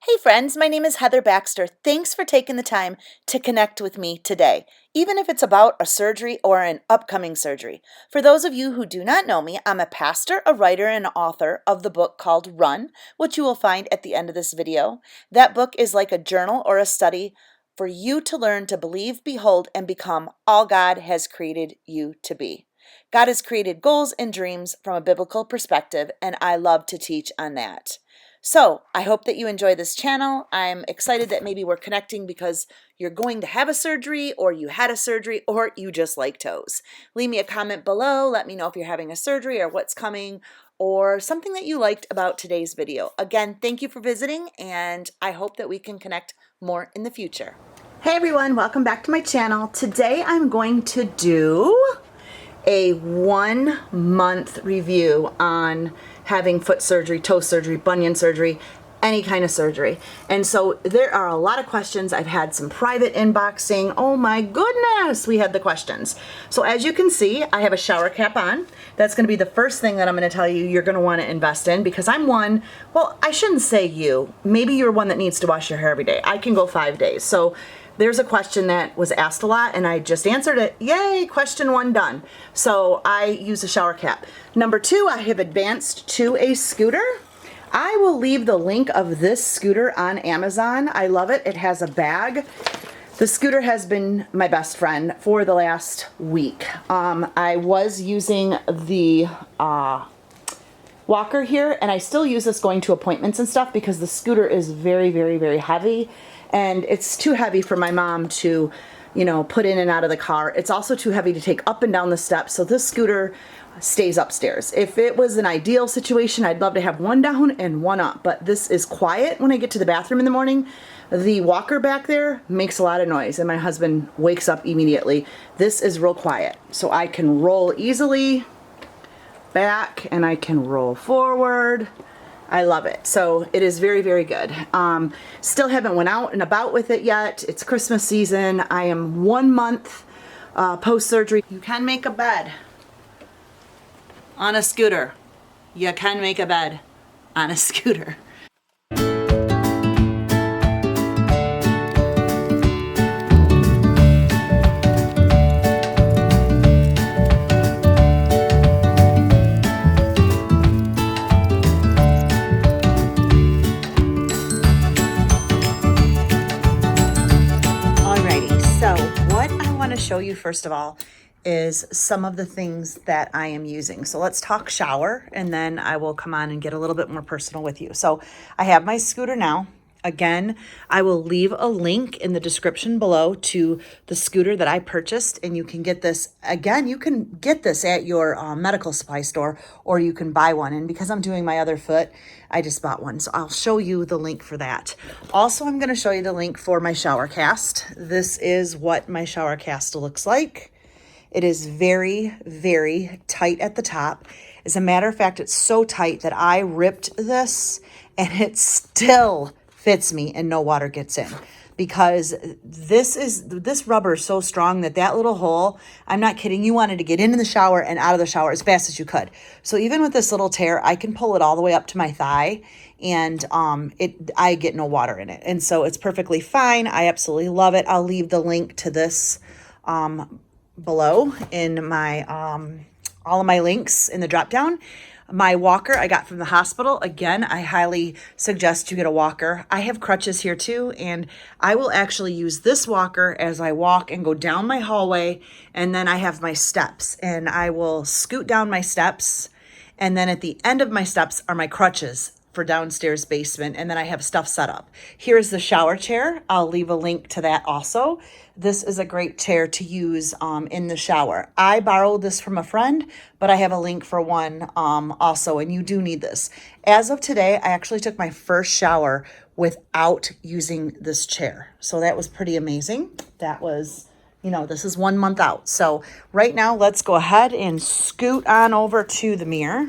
Hey friends, my name is Heather Baxter. Thanks for taking the time to connect with me today, even if it's about a surgery or an upcoming surgery. For those of you who do not know me, I'm a pastor, a writer, and author of the book called Run, which you will find at the end of this video. That book is like a journal or a study for you to learn to believe, behold, and become all God has created you to be. God has created goals and dreams from a biblical perspective, and I love to teach on that. So I hope that you enjoy this channel. I'm excited that maybe we're connecting because you're going to have a surgery, or you had a surgery, or you just like toes. Leave me a comment below. Let me know if you're having a surgery or what's coming, or something that you liked about today's video. Again, thank you for visiting, and I hope that we can connect more in the future. Hey everyone, welcome back to my channel. Today I'm going to do a 1 month review on having foot surgery, toe surgery, bunion surgery, any kind of surgery. And so there are a lot of questions. I've had some private inboxing. Oh my goodness, we had the questions. So as you can see, I have a shower cap on. That's going to be the first thing that I'm going to tell you you're going to want to invest in, because I'm one, well, I shouldn't say you. Maybe you're one that needs to wash your hair every day. I can go 5 days. So there's a question that was asked a lot and I just answered it. Yay, question 1 done. So I use a shower cap. Number 2, I have advanced to a scooter. I will leave the link of this scooter on Amazon. I love it. It has a bag. The scooter has been my best friend for the last week. I was using the walker here, and I still use this going to appointments and stuff because the scooter is very, very, very heavy. And it's too heavy for my mom to, put in and out of the car. It's also too heavy to take up and down the steps. So this scooter stays upstairs. If it was an ideal situation, I'd love to have one down and one up. But this is quiet when I get to the bathroom in the morning. The walker back there makes a lot of noise and my husband wakes up immediately. This is real quiet. So I can roll easily back and I can roll forward. I love it. So it is very, very good. Still haven't went out and about with it yet. It's Christmas season. I am 1 month post-surgery. You can make a bed on a scooter. You can make a bed on a scooter. Show you first of all is some of the things that I am using. So let's talk shower, and then I will come on and get a little bit more personal with you. So I have my scooter now. Again, I will leave a link in the description below to the scooter that I purchased, and you can get this. Again, you can get this at your medical supply store, or you can buy one. And because I'm doing my other foot, I just bought one. So I'll show you the link for that. Also, I'm going to show you the link for my shower cast. This is what my shower cast looks like. It is very, very tight at the top. As a matter of fact, it's so tight that I ripped this and it still fits me and no water gets in, because this rubber is so strong that little hole, I'm not kidding, you wanted to get into the shower and out of the shower as fast as you could. So even with this little tear, I can pull it all the way up to my thigh, and I get no water in it. And so it's perfectly fine. I absolutely love it. I'll leave the link to this below in my all of my links in the drop down. My walker I got from the hospital. Again, I highly suggest you get a walker. I have crutches here too, and I will actually use this walker as I walk and go down my hallway, and then I have my steps, and I will scoot down my steps, and then at the end of my steps are my crutches for downstairs basement, and then I have stuff set up. Here's the shower chair. I'll leave a link to that also. This is a great chair to use in the shower. I borrowed this from a friend, but I have a link for one also, and you do need this. As of today, I actually took my first shower without using this chair. So that was pretty amazing. That was, this is 1 month out. So right now, let's go ahead and scoot on over to the mirror.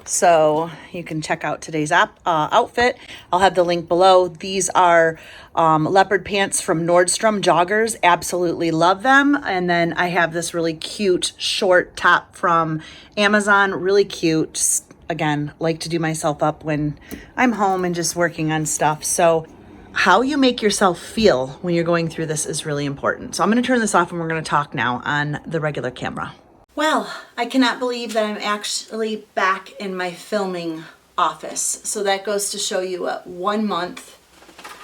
So you can check out today's outfit. I'll have the link below. These are leopard pants from Nordstrom, joggers. Absolutely love them. And then I have this really cute short top from Amazon. Really cute. again, like to do myself up when I'm home and just working on stuff. So how you make yourself feel when you're going through this is really important. So I'm going to turn this off and we're going to talk now on the regular camera. Well, I cannot believe that I'm actually back in my filming office. So that goes to show you what 1 month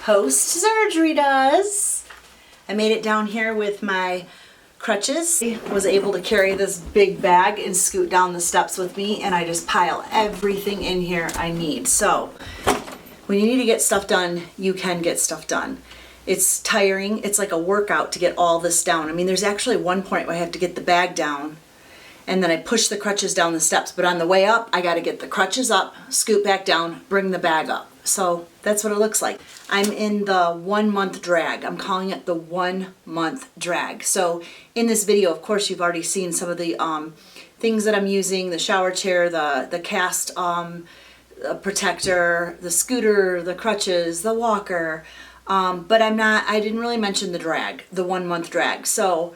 post-surgery does. I made it down here with my crutches. I was able to carry this big bag and scoot down the steps with me, and I just pile everything in here I need. So when you need to get stuff done, you can get stuff done. It's tiring. It's like a workout to get all this down. I mean, there's actually one point where I have to get the bag down and then I push the crutches down the steps. But on the way up, I got to get the crutches up, scoot back down, bring the bag up. So that's what it looks like. I'm in the 1 month drag. I'm calling it the 1 month drag. So in this video, of course, you've already seen some of the things that I'm using, the shower chair, the cast protector, the scooter, the crutches, the walker. But I didn't really mention the drag, the 1 month drag. So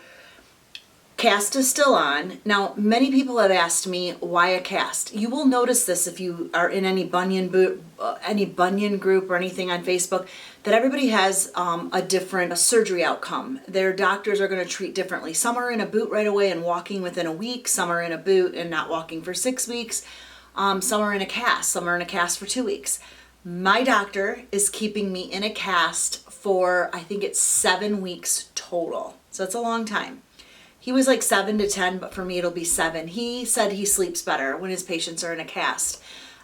cast is still on. Now, many people have asked me why a cast. You will notice this if you are in any bunion group or anything on Facebook, that everybody has a different surgery outcome. Their doctors are going to treat differently. Some are in a boot right away and walking within a week. Some are in a boot and not walking for 6 weeks. Some are in a cast. Some are in a cast for 2 weeks. My doctor is keeping me in a cast for, I think it's 7 weeks total. So it's a long time. He was like 7 to 10, but for me it'll be 7. He said he sleeps better when his patients are in a cast.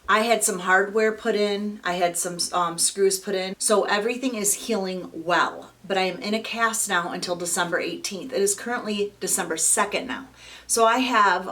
I had some hardware put in. I had some screws put in. So everything is healing well. But I am in a cast now until December 18th. It is currently December 2nd now. So I have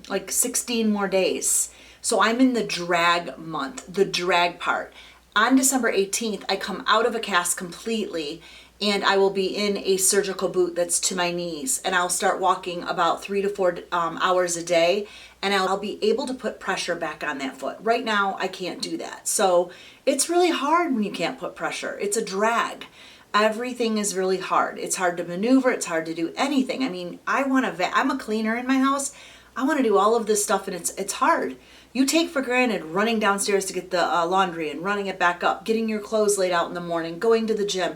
like 16 more days. So I'm in the drag month, the drag part. On December 18th, I come out of a cast completely, and I will be in a surgical boot that's to my knees, and I'll start walking about 3 to 4 hours a day, and I'll be able to put pressure back on that foot. Right now, I can't do that. So it's really hard when you can't put pressure. It's a drag. Everything is really hard. It's hard to maneuver. It's hard to do anything. I mean, I'm a cleaner in my house. I want to do all of this stuff, and it's hard. You take for granted running downstairs to get the laundry and running it back up, getting your clothes laid out in the morning, going to the gym.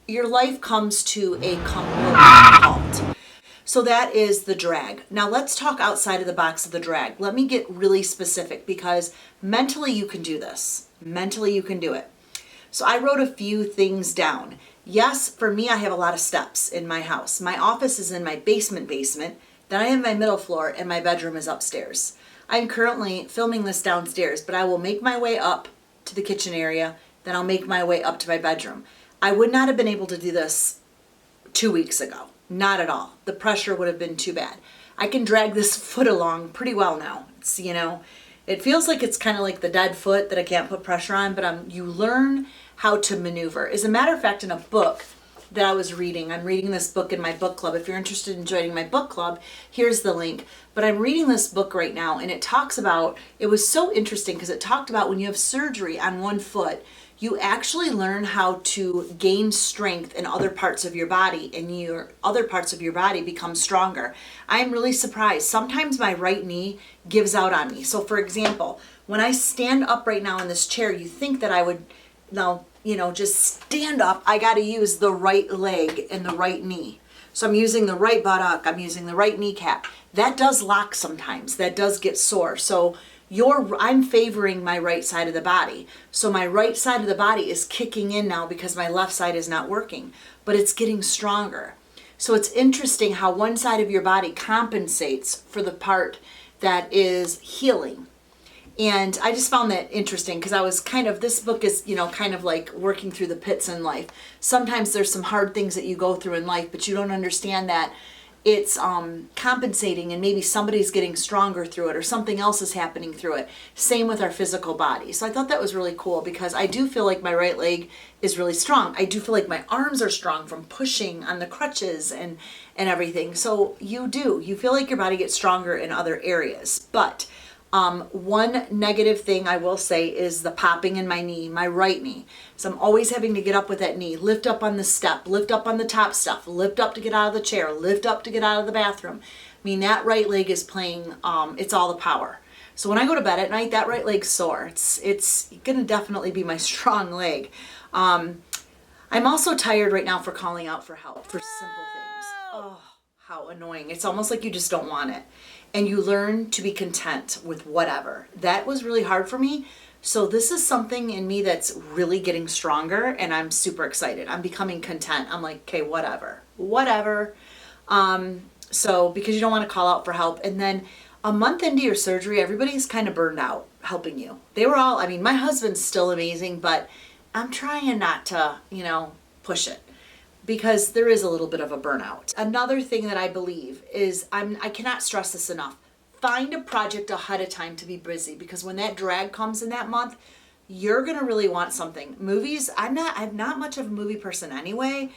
Your life comes to a complete halt. So that is the drag. Now let's talk outside of the box of the drag. Let me get really specific because mentally you can do this. Mentally you can do it. So I wrote a few things down. Yes, for me, I have a lot of steps in my house. My office is in my basement, then I have my middle floor, and my bedroom is upstairs. I'm currently filming this downstairs, but I will make my way up to the kitchen area, then I'll make my way up to my bedroom. I would not have been able to do this 2 weeks ago. Not at all. The pressure would have been too bad. I can drag this foot along pretty well now. It's, it feels like it's kind of like the dead foot that I can't put pressure on, but you learn how to maneuver. As a matter of fact, in a book that I was reading, I'm reading this book in my book club. If you're interested in joining my book club, here's the link. But I'm reading this book right now, and it was so interesting because it talked about when you have surgery on one foot, you actually learn how to gain strength in other parts of your body, and your other parts of your body become stronger. I am really surprised. Sometimes my right knee gives out on me. So for example, when I stand up right now in this chair, you think that I would now, just stand up. I got to use the right leg and the right knee. So I'm using the right buttock. I'm using the right kneecap. That does lock sometimes. That does get sore. So I'm favoring my right side of the body. So my right side of the body is kicking in now because my left side is not working, but it's getting stronger. So it's interesting how one side of your body compensates for the part that is healing. And I just found that interesting because I was this book is, kind of like working through the pits in life. Sometimes there's some hard things that you go through in life, but you don't understand that it's compensating, and maybe somebody's getting stronger through it or something else is happening through it. Same with our physical body. So I thought that was really cool because I do feel like my right leg is really strong. I do feel like my arms are strong from pushing on the crutches and everything. So you feel like your body gets stronger in other areas. But one negative thing I will say is the popping in my knee, my right knee. So I'm always having to get up with that knee, lift up on the step, lift up on the top step, lift up to get out of the chair, lift up to get out of the bathroom. I mean, that right leg is playing, it's all the power. So when I go to bed at night, that right leg's sore. It's gonna definitely be my strong leg. I'm also tired right now for calling out for help for simple things. Oh, how annoying. It's almost like you just don't want it. And you learn to be content with whatever. That was really hard for me. So this is something in me that's really getting stronger, and I'm super excited. I'm becoming content. I'm like, okay, whatever. So because you don't want to call out for help. And then a month into your surgery, everybody's kind of burned out helping you. They were all, I mean, my husband's still amazing, but I'm trying not to, push it because there is a little bit of a burnout. Another thing that I believe is I cannot stress this enough. Find a project ahead of time to be busy, because when that drag comes in that month, you're going to really want something. Movies, I'm not much of a movie person anyway.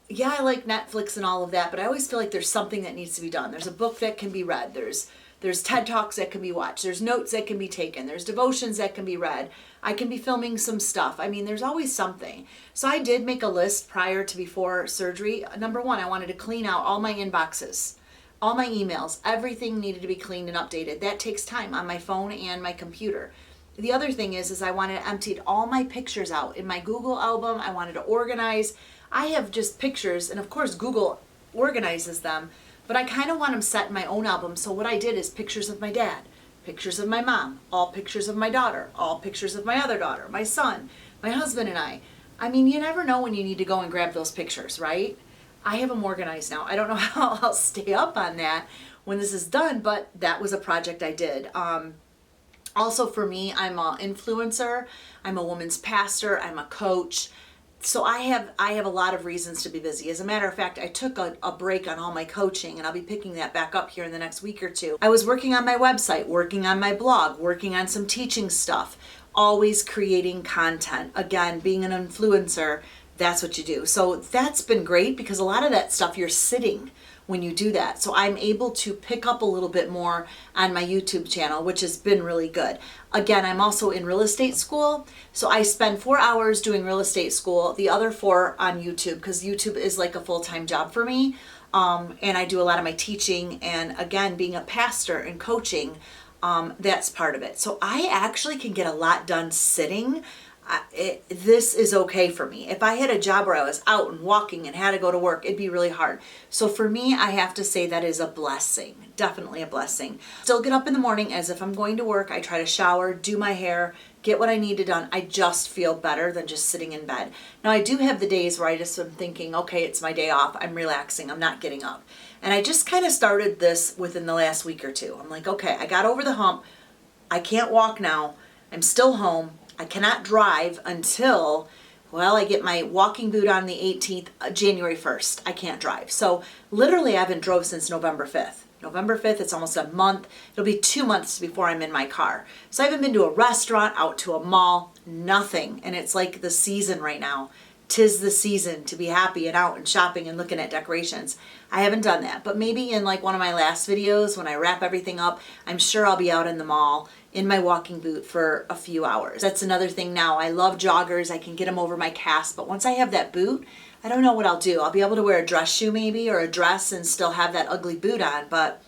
Yeah, I like Netflix and all of that, but I always feel like there's something that needs to be done. There's a book that can be read. There's TED Talks that can be watched. There's notes that can be taken. There's devotions that can be read. I can be filming some stuff. I mean, there's always something. So I did make a list prior to before surgery. Number one, I wanted to clean out all my inboxes, all my emails. Everything needed to be cleaned and updated. That takes time on my phone and my computer. The other thing is I wanted to empty all my pictures out in my Google album. I wanted to organize. I have just pictures, and of course Google organizes them, but I kind of want them set in my own album. So what I did is pictures of my dad, pictures of my mom, all pictures of my daughter, all pictures of my other daughter, my son, my husband and I. I mean, you never know when you need to go and grab those pictures, right? I have them organized now. I don't know how I'll stay up on that when this is done, but that was a project I did. Also for me, I'm an influencer, I'm a woman's pastor, I'm a coach. So I have a lot of reasons to be busy. As a matter of fact, I took a break on all my coaching, and I'll be picking that back up here in the next week or two. I was working on my website, working on my blog, working on some teaching stuff, always creating content. Again, being an influencer, that's what you do. So that's been great, because a lot of that stuff you're sitting when you do that. So I'm able to pick up a little bit more on my YouTube channel, which has been really good. Again, I'm also in real estate school. So I spend 4 hours doing real estate school, the other 4 on YouTube, because YouTube is like a full-time job for me. And I do a lot of my teaching, and again, being a pastor and coaching, that's part of it. So I actually can get a lot done sitting. This is okay for me. If I had a job where I was out and walking and had to go to work, it'd be really hard. So for me, I have to say that is a blessing, definitely a blessing. Still get up in the morning as if I'm going to work. I try to shower, do my hair, get what I needed done. I just feel better than just sitting in bed. Now I do have the days where I just am thinking, okay, it's my day off. I'm relaxing. I'm not getting up. And I just kind of started this within the last week or two. I'm like, okay, I got over the hump. I can't walk now. I'm still home. I cannot drive until, I get my walking boot on the 18th, January 1st. I can't drive. So literally I haven't drove since November 5th. November 5th, it's almost a month. It'll be 2 months before I'm in my car. So I haven't been to a restaurant, out to a mall, nothing. And it's like the season right now. 'Tis the season to be happy and out and shopping and looking at decorations. I haven't done that, but maybe in like one of my last videos when I wrap everything up, I'm sure I'll be out in the mall in my walking boot for a few hours. That's another thing now. I love joggers. I can get them over my cast, but once I have that boot, I don't know what I'll do. I'll be able to wear a dress shoe maybe, or a dress, and still have that ugly boot on, but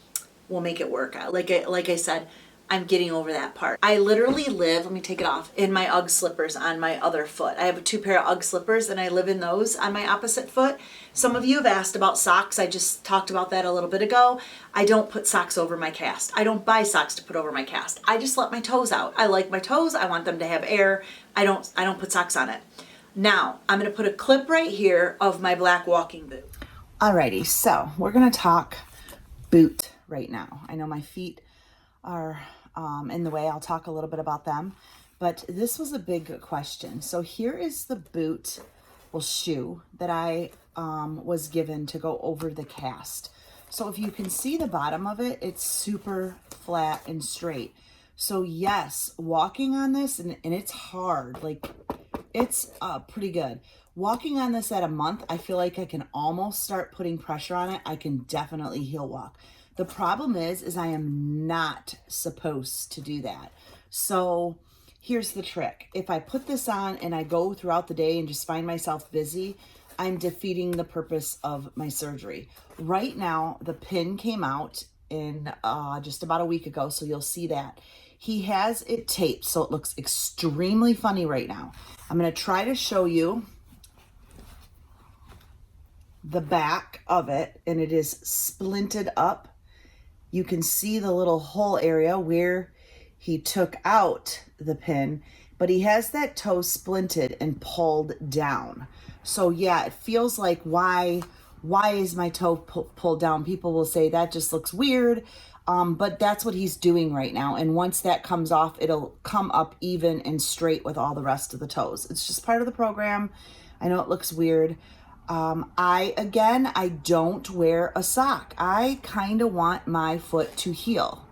we'll make it work out. Like I said, I'm getting over that part. I literally live, let me take it off, in my UGG slippers on my other foot. I have 2 pair of UGG slippers, and I live in those on my opposite foot. Some of you have asked about socks. I just talked about that a little bit ago. I don't put socks over my cast. I don't buy socks to put over my cast. I just let my toes out. I like my toes. I want them to have air. I don't put socks on it. Now, I'm going to put a clip right here of my black walking boot. Alrighty, so we're going to talk boot right now. I know my feet are in the way. I'll talk a little bit about them, but this was a big question. So here is the boot, shoe that I was given to go over the cast. So if you can see the bottom of it, it's super flat and straight. So yes, walking on this, and it's hard, like it's pretty good. Walking on this at a month, I feel like I can almost start putting pressure on it. I can definitely heel walk. The problem is I am not supposed to do that. So here's the trick. If I put this on and I go throughout the day and just find myself busy, I'm defeating the purpose of my surgery. Right now, the pin came out in just about a week ago, so you'll see that. He has it taped, so it looks extremely funny right now. I'm going to try to show you the back of it, and it is splinted up. You can see the little hole area where he took out the pin, but he has that toe splinted and pulled down. So yeah, it feels like, why is my toe pulled down? People will say that just looks weird, but that's what he's doing right now. And once that comes off, it'll come up even and straight with all the rest of the toes. It's just part of the program. I know it looks weird. I don't wear a sock. I kind of want my foot to heal.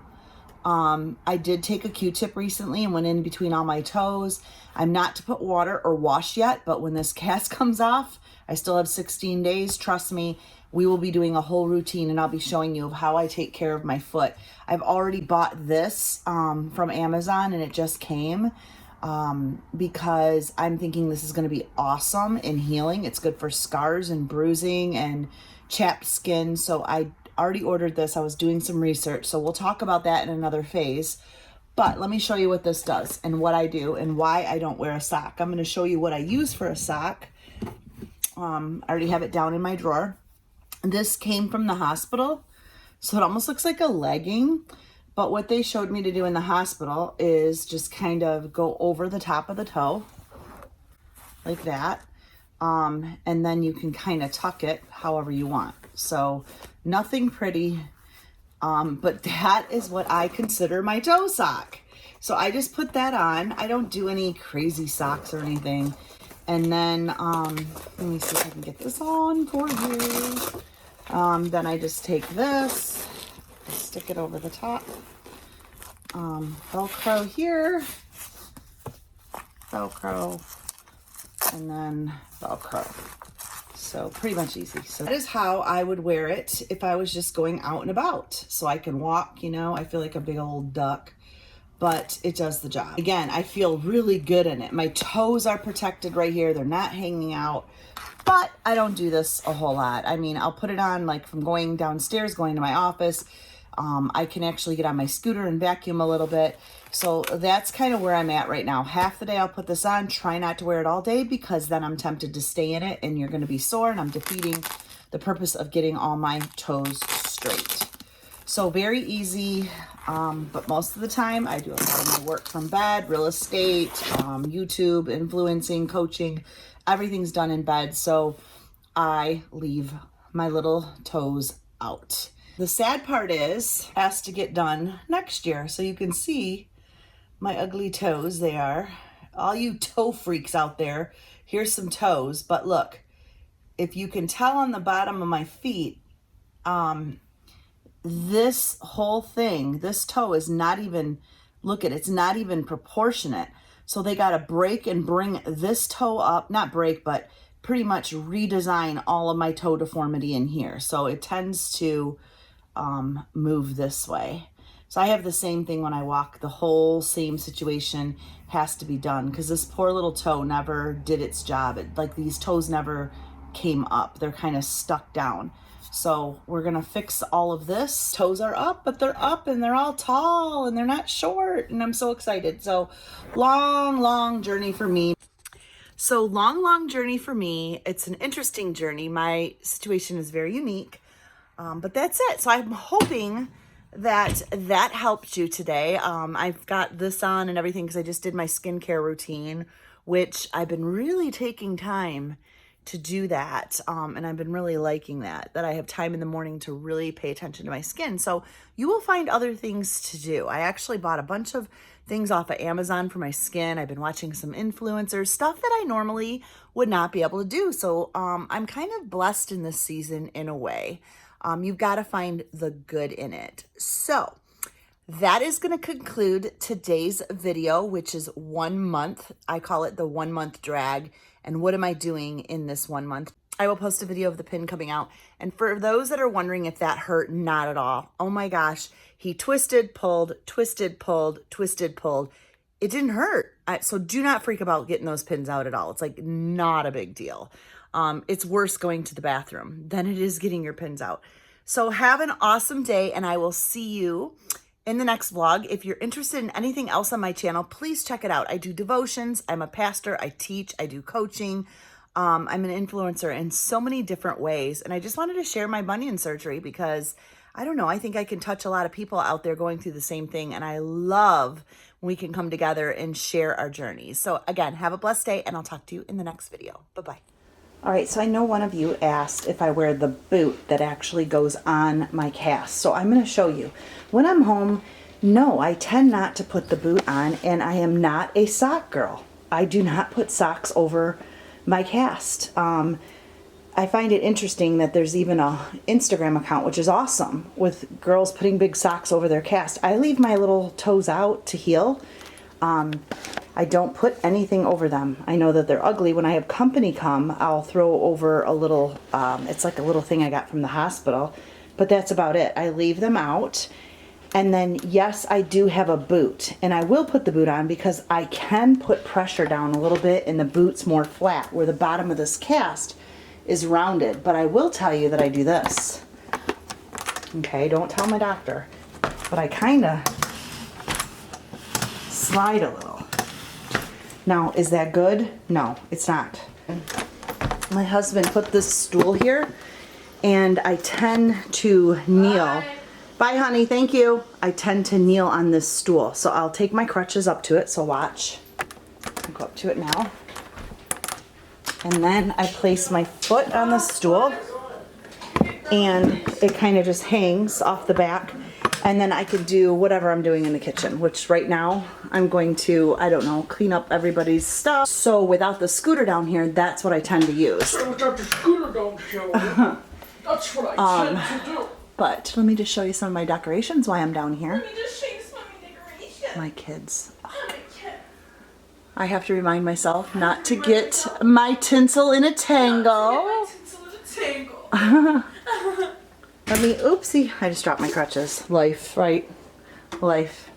I did take a Q-tip recently and went in between all my toes. I'm not to put water or wash yet, but when this cast comes off, I still have 16 days. Trust me, we will be doing a whole routine, and I'll be showing you how I take care of my foot. I've already bought this from Amazon, and it just came because I'm thinking this is going to be awesome in healing. It's good for scars and bruising and chapped skin. So I already ordered this. I was doing some research, so we'll talk about that in another phase. But let me show you what this does and what I do and why I don't wear a sock. I'm going to show you what I use for a sock. I already have it down in my drawer. This came from the hospital, so it almost looks like a legging. But what they showed me to do in the hospital is just kind of go over the top of the toe like that. And then you can kind of tuck it however you want. So nothing pretty, but that is what I consider my toe sock. So I just put that on. I don't do any crazy socks or anything. And then, let me see if I can get this on for you. Then I just take this, stick it over the top. Velcro here, Velcro, and then Velcro. So pretty much easy. So that is how I would wear it if I was just going out and about. So I can walk, you know, I feel like a big old duck, but it does the job. Again, I feel really good in it. My toes are protected right here. They're not hanging out, but I don't do this a whole lot. I mean, I'll put it on like from going downstairs, going to my office. I can actually get on my scooter and vacuum a little bit. So that's kind of where I'm at right now. Half the day I'll put this on, try not to wear it all day, because then I'm tempted to stay in it and you're going to be sore, and I'm defeating the purpose of getting all my toes straight. So very easy, but most of the time I do a lot of my work from bed, real estate, YouTube, influencing, coaching, everything's done in bed. So I leave my little toes out. The sad part is, it has to get done next year. So you can see my ugly toes. They are. All you toe freaks out there, here's some toes. But look, if you can tell on the bottom of my feet, this whole thing, this toe is not even, look at it, it's not even proportionate. So they got to break and bring this toe up, not break, but pretty much redesign all of my toe deformity in here. So it tends to move this way. So I have the same thing when I walk. The whole same situation has to be done, because this poor little toe never did its job. Like these toes never came up. They're kind of stuck down. So we're going to fix all of this. Toes are up, but they're up and they're all tall and they're not short. And I'm so excited. So long journey for me. So long journey for me. It's an interesting journey. My situation is very unique. But that's it. So I'm hoping that that helped you today. I've got this on and everything because I just did my skincare routine, which I've been really taking time to do that. And I've been really liking that I have time in the morning to really pay attention to my skin. So you will find other things to do. I actually bought a bunch of things off of Amazon for my skin. I've been watching some influencers, stuff that I normally would not be able to do. So I'm kind of blessed in this season in a way. You've got to find the good in it. So that is going to conclude today's video, which is 1 month. I call it the 1 month drag. And what am I doing in this 1 month? I will post a video of the pin coming out. And for those that are wondering if that hurt, not at all. Oh my gosh. He twisted, pulled, twisted, pulled, twisted, pulled. It didn't hurt. So do not freak about getting those pins out at all. It's like not a big deal. It's worse going to the bathroom than it is getting your pins out. So have an awesome day, and I will see you in the next vlog. If you're interested in anything else on my channel, please check it out. I do devotions. I'm a pastor. I teach. I do coaching. I'm an influencer in so many different ways. And I just wanted to share my bunion surgery because I don't know, I think I can touch a lot of people out there going through the same thing. And I love when we can come together and share our journeys. So again, have a blessed day and I'll talk to you in the next video. Bye-bye. All right, so I know one of you asked if I wear the boot that actually goes on my cast. So I'm going to show you. When I'm home, no, I tend not to put the boot on, and I am not a sock girl. I do not put socks over my cast. I find it interesting that there's even a Instagram account, which is awesome, with girls putting big socks over their cast. I leave my little toes out to heal. I don't put anything over them. I know that they're ugly. When I have company come, I'll throw over a little, it's like a little thing I got from the hospital, but that's about it. I leave them out. And then, yes, I do have a boot, and I will put the boot on because I can put pressure down a little bit and the boot's more flat, where the bottom of this cast is rounded. But I will tell you that I do this. Okay, don't tell my doctor. But I kind of slide a little. Now, is that good? No, it's not. My husband put this stool here, and I tend to kneel. Bye, honey. Thank you. I tend to kneel on this stool. So I'll take my crutches up to it. So watch. I'll go up to it now. And then I place my foot on the stool, and it kind of just hangs off the back. And then I can do whatever I'm doing in the kitchen, which right now I'm going to, I don't know, clean up everybody's stuff. So without the scooter down here, that's what I tend to use. So without the scooter down here, that's what I tend to do. But let me just show you some of my decorations while I'm down here. Let me just show you some of my decorations. My kids. Oh, my kid. I have to remind myself not to get my tinsel in a tangle. Let me, oopsie, I just dropped my crutches. Life, right? Life.